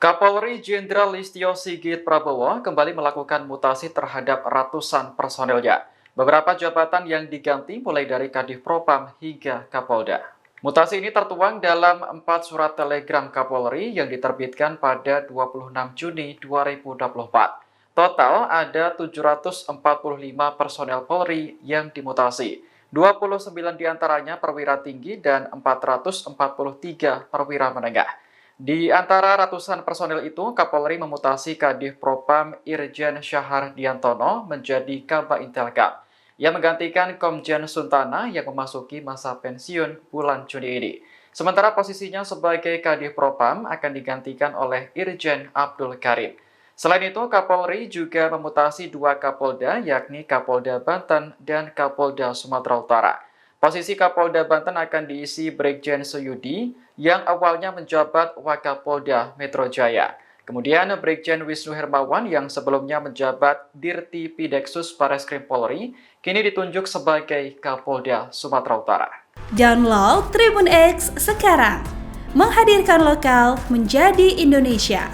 Kapolri Jenderal Listio Sigit Prabowo kembali melakukan mutasi terhadap ratusan personelnya. Beberapa jabatan yang diganti mulai dari Kadif Propam hingga Kapolda. Mutasi ini tertuang dalam 4 surat telegram Kapolri yang diterbitkan pada 26 Juni 2024. Total ada 745 personel Polri yang dimutasi. 29 diantaranya perwira tinggi dan 443 perwira menengah. Di antara ratusan personel itu, Kapolri memutasi Kadif Propam Irjen Syahar Diantono menjadi Kaba Intelkam, yang menggantikan Komjen Suntana yang memasuki masa pensiun bulan Juni ini. Sementara posisinya sebagai Kadif Propam akan digantikan oleh Irjen Abdul Karim. Selain itu, Kapolri juga memutasi 2 Kapolda, yakni Kapolda Banten dan Kapolda Sumatera Utara. Posisi Kapolda Banten akan diisi Brigjen Suyudi yang awalnya menjabat Wakapolda Metro Jaya. Kemudian Brigjen Wisnu Hermawan yang sebelumnya menjabat Dirti Pideksus Bareskrim Polri kini ditunjuk sebagai Kapolda Sumatera Utara. Download Tribun X sekarang, menghadirkan lokal menjadi Indonesia.